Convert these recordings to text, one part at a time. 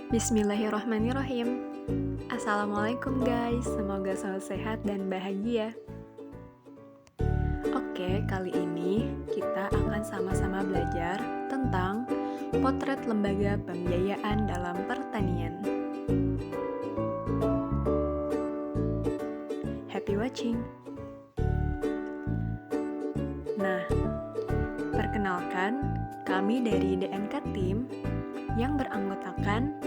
Bismillahirrahmanirrahim. Assalamualaikum guys, semoga selalu sehat dan bahagia. Oke, kali ini kita akan sama-sama belajar tentang potret lembaga pembiayaan dalam pertanian. Happy watching! Nah, perkenalkan, kami dari DNK Team yang beranggotakan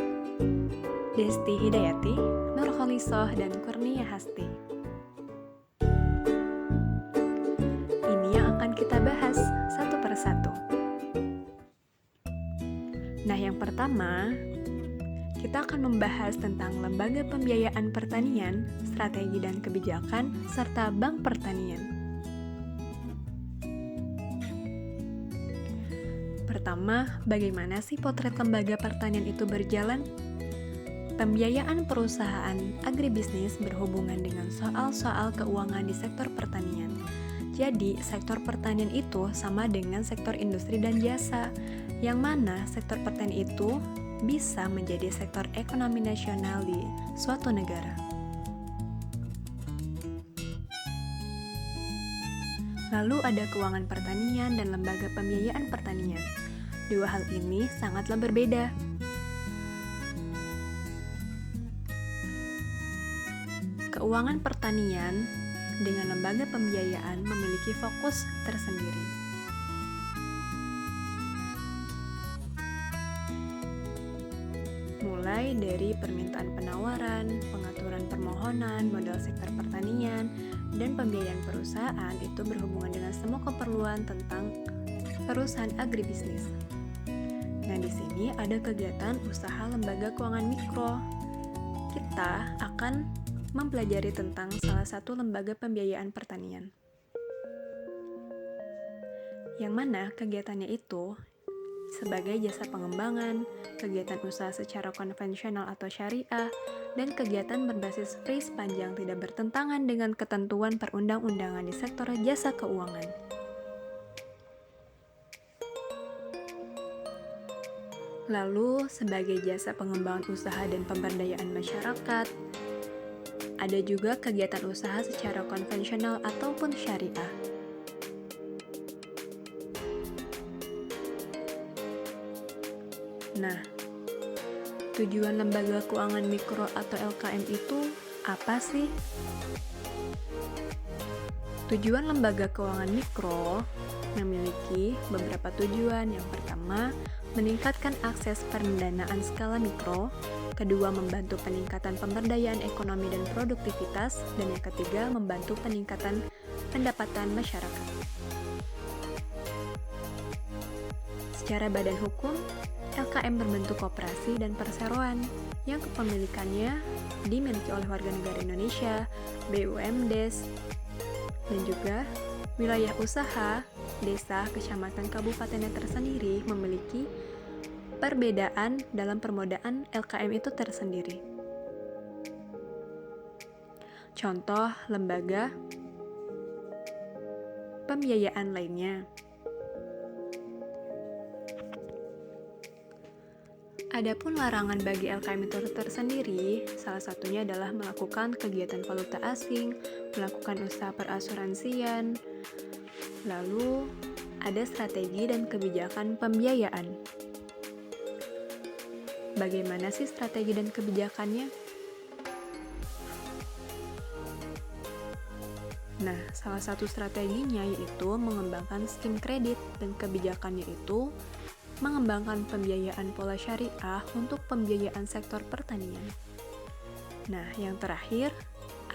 Desti Hidayati, Nurholisoh, dan Kurnia Hasti. Ini yang akan kita bahas satu persatu. Nah, yang pertama, kita akan membahas tentang lembaga pembiayaan pertanian, strategi dan kebijakan, serta bank pertanian. Pertama, bagaimana sih potret lembaga pertanian itu berjalan? Pembiayaan perusahaan agribisnis berhubungan dengan soal-soal keuangan di sektor pertanian. Jadi, sektor pertanian itu sama dengan sektor industri dan jasa, yang mana sektor pertanian itu bisa menjadi sektor ekonomi nasional di suatu negara. Lalu ada keuangan pertanian dan lembaga pembiayaan pertanian. Dua hal ini sangatlah berbeda. Keuangan pertanian dengan lembaga pembiayaan memiliki fokus tersendiri. Mulai dari permintaan penawaran, pengaturan permohonan, modal sektor pertanian, dan pembiayaan perusahaan itu berhubungan dengan semua keperluan tentang perusahaan agribisnis. Nah, di sini ada kegiatan usaha lembaga keuangan mikro. Kita akan mempelajari tentang salah satu lembaga pembiayaan pertanian. Yang mana kegiatannya itu sebagai jasa pengembangan, kegiatan usaha secara konvensional atau syariah, dan kegiatan berbasis free sepanjang tidak bertentangan dengan ketentuan perundang-undangan di sektor jasa keuangan. Lalu, sebagai jasa pengembangan usaha dan pemberdayaan masyarakat, ada juga kegiatan usaha secara konvensional ataupun syariah. Nah, tujuan lembaga keuangan mikro atau LKM itu apa sih? Tujuan lembaga keuangan mikro memiliki beberapa tujuan. Yang pertama, meningkatkan akses pendanaan skala mikro. Kedua, membantu peningkatan pemberdayaan ekonomi dan produktivitas. Dan yang ketiga, membantu peningkatan pendapatan masyarakat. Secara badan hukum, LKM berbentuk koperasi dan perseroan yang kepemilikannya dimiliki oleh warga negara Indonesia, BUMDes, dan juga wilayah usaha, desa, kecamatan, kabupatennya tersendiri memiliki perbedaan dalam permodaan LKM itu tersendiri. Contoh lembaga pembiayaan lainnya. Adapun larangan bagi LKM itu tersendiri, salah satunya adalah melakukan kegiatan valuta asing, melakukan usaha perasuransian, lalu ada strategi dan kebijakan pembiayaan. Bagaimana sih strategi dan kebijakannya? Nah, salah satu strateginya yaitu mengembangkan skim kredit, dan kebijakannya itu mengembangkan pembiayaan pola syariah untuk pembiayaan sektor pertanian. Nah, yang terakhir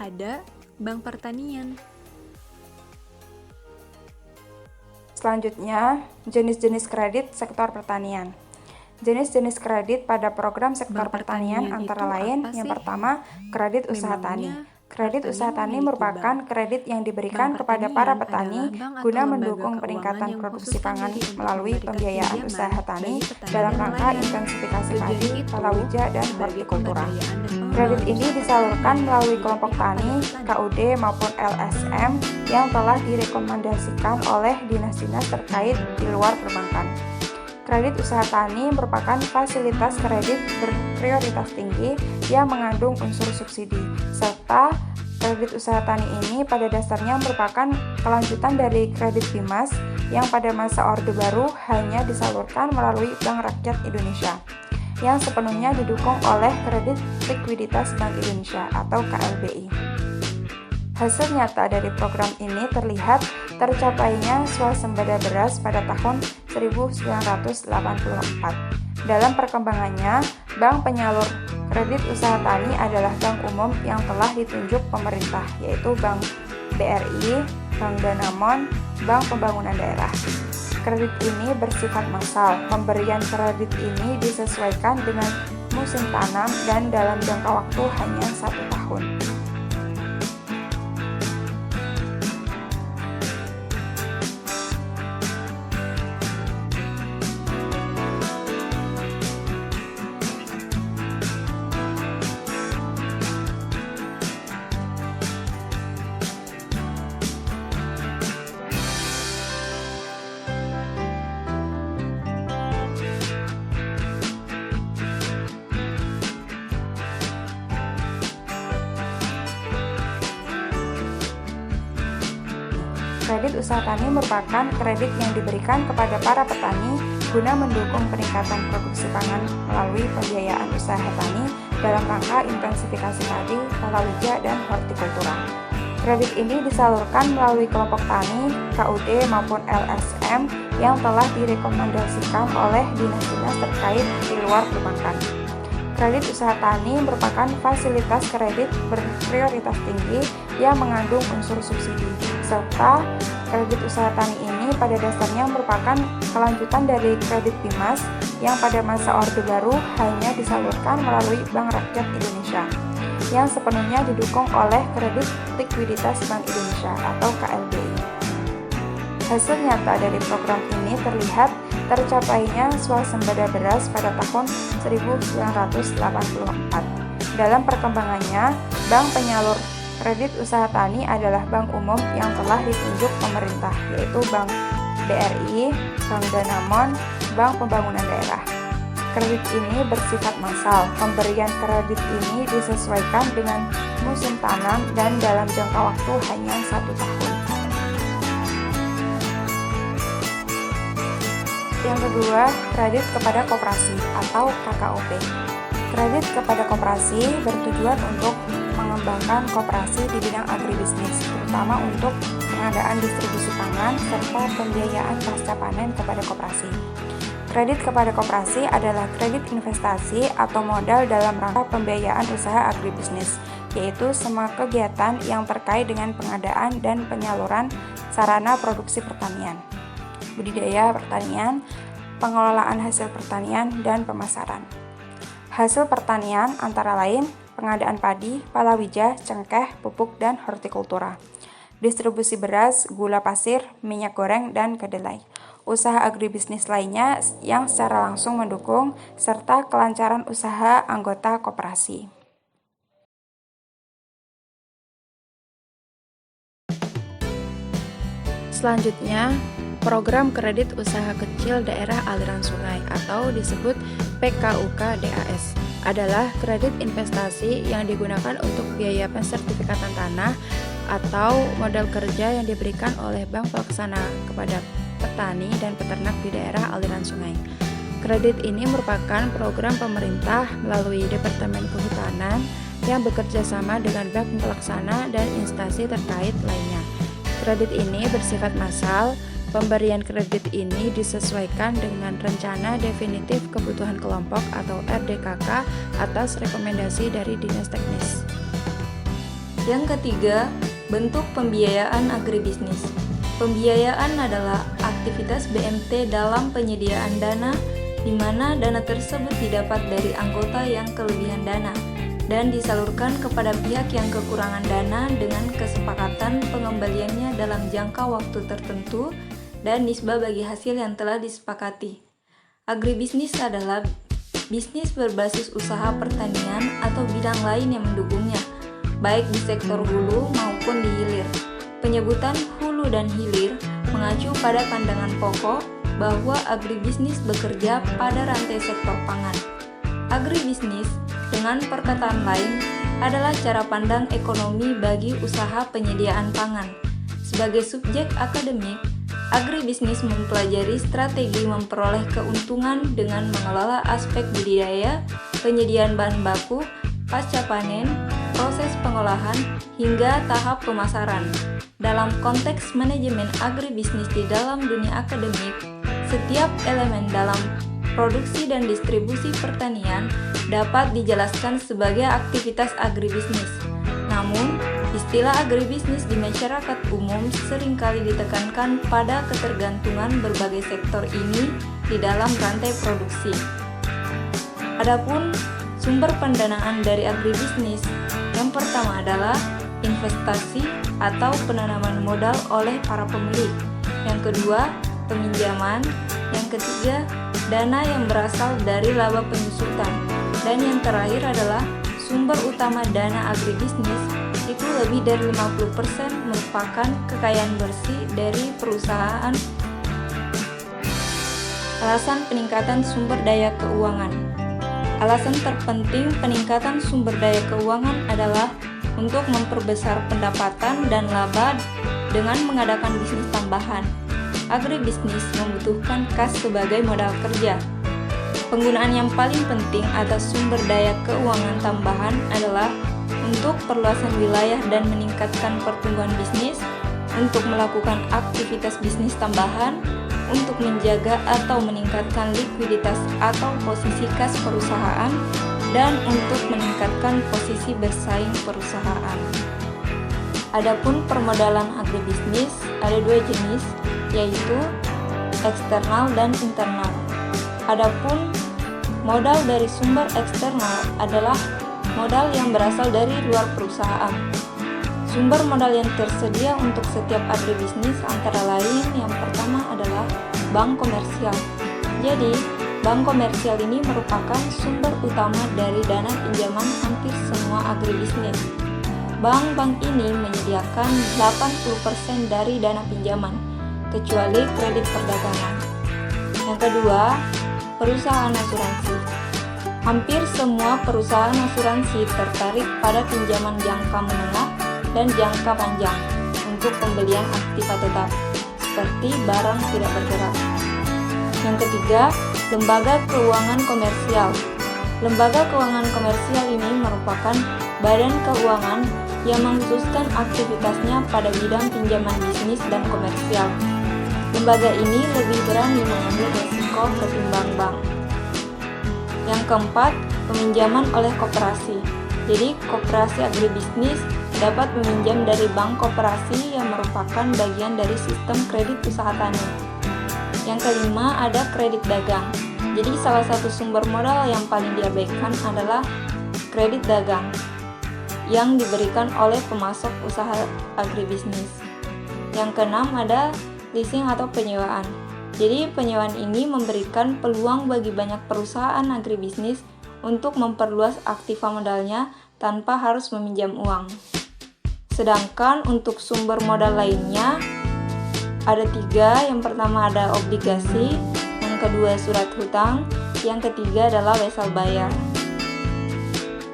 ada bank pertanian. Selanjutnya, jenis-jenis kredit sektor pertanian. Jenis-jenis kredit pada program sektor pertanian antara lain, yang pertama, kredit usaha tani. Kredit usaha tani merupakan kredit yang diberikan kepada para petani guna mendukung peningkatan produksi pangan melalui pembiayaan usaha tani dalam rangka intensifikasi padi, palawija, dan hortikultura. Kredit ini disalurkan melalui kelompok tani, KUD maupun LSM yang telah direkomendasikan oleh dinas-dinas terkait di luar perbankan. Kredit usaha tani merupakan fasilitas kredit berprioritas tinggi yang mengandung unsur subsidi, serta kredit usaha tani ini pada dasarnya merupakan kelanjutan dari kredit BIMAS yang pada masa Orde Baru hanya disalurkan melalui Bank Rakyat Indonesia, yang sepenuhnya didukung oleh Kredit Likuiditas Bank Indonesia atau KLBI. Hasil nyata dari program ini terlihat tercapainya swasembada beras pada tahun 1984. Dalam perkembangannya, bank penyalur kredit usaha tani adalah bank umum yang telah ditunjuk pemerintah, yaitu Bank BRI, Bank Danamon, Bank Pembangunan Daerah. Kredit ini bersifat massal. Pemberian kredit ini disesuaikan dengan musim tanam dan dalam jangka waktu hanya 1 tahun. Kredit usaha tani merupakan kredit yang diberikan kepada para petani guna mendukung peningkatan produksi pangan melalui pembiayaan usaha tani dalam rangka intensifikasi padi, palawija, dan hortikultura. Kredit ini disalurkan melalui kelompok tani, KUD maupun LSM yang telah direkomendasikan oleh dinas-dinas terkait di luar perbankan. Kredit usaha tani merupakan fasilitas kredit berprioritas tinggi yang mengandung unsur subsidi, serta kredit usaha tani ini pada dasarnya merupakan kelanjutan dari kredit BIMAS yang pada masa Orde Baru hanya disalurkan melalui Bank Rakyat Indonesia, yang sepenuhnya didukung oleh Kredit Likuiditas Bank Indonesia atau KLBI. Hasil nyata dari program ini terlihat tercapainya swasembada beras pada tahun 1984. Dalam perkembangannya, bank penyalur kredit usaha tani adalah bank umum yang telah ditunjuk pemerintah, yaitu Bank BRI, Bank Danamon, Bank Pembangunan Daerah. Kredit ini bersifat massal. Pemberian kredit ini disesuaikan dengan musim tanam dan dalam jangka waktu hanya 1 tahun. Yang kedua, kredit kepada koperasi atau KKOP. Kredit kepada koperasi bertujuan untuk mengembangkan koperasi di bidang agribisnis, terutama untuk pengadaan distribusi pangan serta pembiayaan pasca panen kepada koperasi. Kredit kepada koperasi adalah kredit investasi atau modal dalam rangka pembiayaan usaha agribisnis, yaitu semua kegiatan yang terkait dengan pengadaan dan penyaluran sarana produksi pertanian, budidaya pertanian, pengelolaan hasil pertanian, dan pemasaran. Hasil pertanian antara lain pengadaan padi, palawija, cengkeh, pupuk, dan hortikultura. Distribusi beras, gula pasir, minyak goreng, dan kedelai. Usaha agribisnis lainnya yang secara langsung mendukung, serta kelancaran usaha anggota koperasi. Selanjutnya, program kredit usaha kecil daerah aliran sungai atau disebut PKUK-DAS adalah kredit investasi yang digunakan untuk biaya pensertifikatan tanah atau modal kerja yang diberikan oleh bank pelaksana kepada petani dan peternak di daerah aliran sungai. Kredit ini merupakan program pemerintah melalui Departemen Kehutanan yang bekerja sama dengan bank pelaksana dan instansi terkait lainnya. Kredit ini bersifat massal. Pemberian kredit ini disesuaikan dengan Rencana Definitif Kebutuhan Kelompok atau RDKK atas rekomendasi dari Dinas Teknis. Yang ketiga, bentuk pembiayaan agribisnis. Pembiayaan adalah aktivitas BMT dalam penyediaan dana, di mana dana tersebut didapat dari anggota yang kelebihan dana dan disalurkan kepada pihak yang kekurangan dana dengan kesepakatan pengembaliannya dalam jangka waktu tertentu dan nisbah bagi hasil yang telah disepakati. Agribisnis adalah bisnis berbasis usaha pertanian atau bidang lain yang mendukungnya, baik di sektor hulu maupun di hilir. Penyebutan hulu dan hilir mengacu pada pandangan pokok bahwa agribisnis bekerja pada rantai sektor pangan. Agribisnis, dengan perkataan lain, adalah cara pandang ekonomi bagi usaha penyediaan pangan. Sebagai subjek akademik, agribisnis mempelajari strategi memperoleh keuntungan dengan mengelola aspek budidaya, penyediaan bahan baku, pasca panen, proses pengolahan, hingga tahap pemasaran. Dalam konteks manajemen agribisnis di dalam dunia akademik, setiap elemen dalam produksi dan distribusi pertanian dapat dijelaskan sebagai aktivitas agribisnis. Namun, istilah agribisnis di masyarakat umum seringkali ditekankan pada ketergantungan berbagai sektor ini di dalam rantai produksi. Adapun sumber pendanaan dari agribisnis, yang pertama adalah investasi atau penanaman modal oleh para pemilik. Yang kedua, peminjaman. Yang ketiga, dana yang berasal dari laba penyusutan. Dan yang terakhir adalah sumber utama dana agribisnis, itu lebih dari 50% merupakan kekayaan bersih dari perusahaan. Alasan peningkatan sumber daya keuangan. Alasan terpenting peningkatan sumber daya keuangan adalah untuk memperbesar pendapatan dan laba dengan mengadakan bisnis tambahan. Agribisnis membutuhkan kas sebagai modal kerja. Penggunaan yang paling penting atas sumber daya keuangan tambahan adalah untuk perluasan wilayah dan meningkatkan pertumbuhan bisnis, untuk melakukan aktivitas bisnis tambahan, untuk menjaga atau meningkatkan likuiditas atau posisi kas perusahaan, dan untuk meningkatkan posisi bersaing perusahaan. Adapun permodalan agribisnis ada dua jenis, yaitu eksternal dan internal. Adapun modal dari sumber eksternal adalah modal yang berasal dari luar perusahaan. Sumber modal yang tersedia untuk setiap agribisnis antara lain yang pertama adalah bank komersial. Jadi, bank komersial ini merupakan sumber utama dari dana pinjaman hampir semua agribisnis. Bank-bank ini menyediakan 80% dari dana pinjaman, kecuali kredit perdagangan. Yang kedua, perusahaan asuransi. Hampir semua perusahaan asuransi tertarik pada pinjaman jangka menengah dan jangka panjang untuk pembelian aktiva tetap, seperti barang tidak bergerak. Yang ketiga, lembaga keuangan komersial. Lembaga keuangan komersial ini merupakan badan keuangan yang mengkhususkan aktivitasnya pada bidang pinjaman bisnis dan komersial. Lembaga ini lebih berani mengambil risiko ketimbang bank. Yang keempat, peminjaman oleh koperasi. Jadi, koperasi agribisnis dapat meminjam dari bank koperasi yang merupakan bagian dari sistem kredit usaha tani. Yang kelima, ada kredit dagang. Jadi, salah satu sumber modal yang paling diabaikan adalah kredit dagang yang diberikan oleh pemasok usaha agribisnis. Yang keenam, ada leasing atau penyewaan. Jadi, penyewaan ini memberikan peluang bagi banyak perusahaan agribisnis untuk memperluas aktiva modalnya tanpa harus meminjam uang. Sedangkan untuk sumber modal lainnya ada tiga. Yang pertama ada obligasi, yang kedua surat hutang, yang ketiga adalah wesel bayar.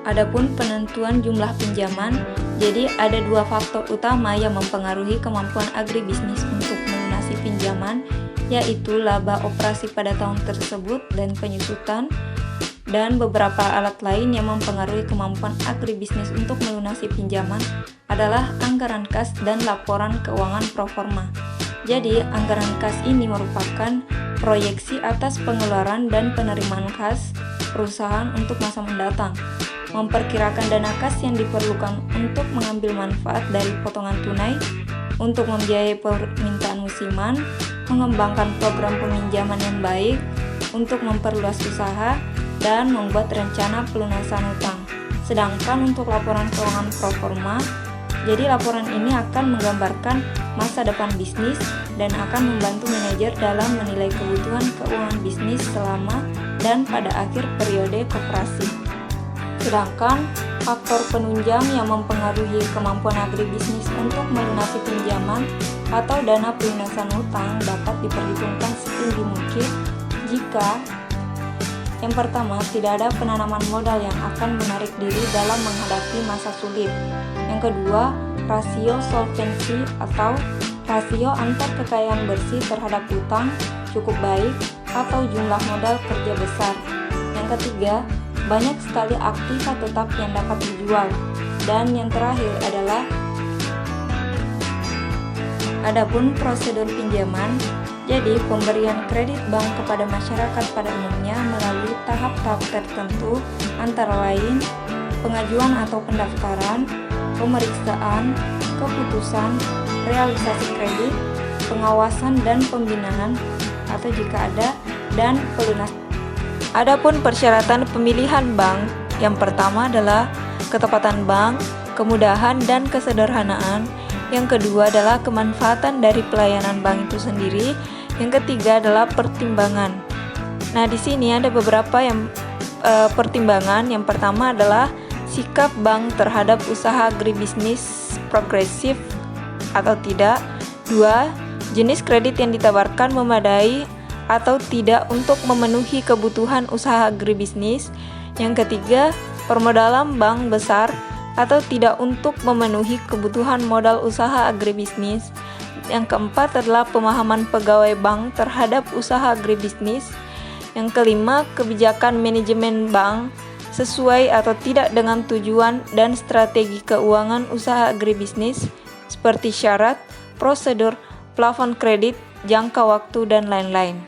Adapun penentuan jumlah pinjaman, jadi ada dua faktor utama yang mempengaruhi kemampuan agribisnis untuk melunasi pinjaman, yaitu laba operasi pada tahun tersebut dan penyusutan, dan beberapa alat lain yang mempengaruhi kemampuan agribisnis untuk melunasi pinjaman adalah anggaran kas dan laporan keuangan proforma. Jadi, anggaran kas ini merupakan proyeksi atas pengeluaran dan penerimaan kas perusahaan untuk masa mendatang, memperkirakan dana kas yang diperlukan untuk mengambil manfaat dari potongan tunai, untuk membiayai permintaan musiman, mengembangkan program peminjaman yang baik, untuk memperluas usaha, dan membuat rencana pelunasan utang. Sedangkan untuk laporan keuangan proforma, jadi laporan ini akan menggambarkan masa depan bisnis dan akan membantu manajer dalam menilai kebutuhan keuangan bisnis selama dan pada akhir periode koperasi. Sedangkan faktor penunjang yang mempengaruhi kemampuan agribisnis untuk melunasi pinjaman atau dana pelunasan utang dapat diperhitungkan setinggi mungkin. jika yang pertama, tidak ada penanaman modal yang akan menarik diri dalam menghadapi masa sulit. Yang kedua, rasio solvensi atau rasio antar kekayaan bersih terhadap utang cukup baik atau jumlah modal kerja besar. Yang ketiga, banyak sekali aktiva tetap yang dapat dijual. Dan yang terakhir adalah adapun prosedur pinjaman. Jadi, pemberian kredit bank kepada masyarakat pada umumnya melalui tahap-tahap tertentu, antara lain pengajuan atau pendaftaran, pemeriksaan, keputusan, realisasi kredit, pengawasan dan pembinaan, atau jika ada, dan pelunasan. Adapun persyaratan pemilihan bank, yang pertama adalah ketepatan bank, kemudahan dan kesederhanaan. Yang kedua adalah kemanfaatan dari pelayanan bank itu sendiri. Yang ketiga adalah pertimbangan. Nah, di sini ada beberapa pertimbangan. Yang pertama adalah sikap bank terhadap usaha agribisnis progresif atau tidak. 2. Jenis kredit yang ditawarkan memadai atau tidak untuk memenuhi kebutuhan usaha agribisnis. Yang ketiga, permodalan bank besar atau tidak untuk memenuhi kebutuhan modal usaha agribisnis. Yang keempat adalah pemahaman pegawai bank terhadap usaha agribisnis. Yang kelima, kebijakan manajemen bank sesuai atau tidak dengan tujuan dan strategi keuangan usaha agribisnis seperti syarat, prosedur, plafon kredit, jangka waktu, dan lain-lain.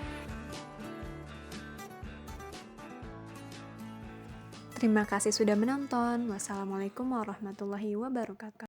Terima kasih sudah menonton. Wassalamualaikum warahmatullahi wabarakatuh.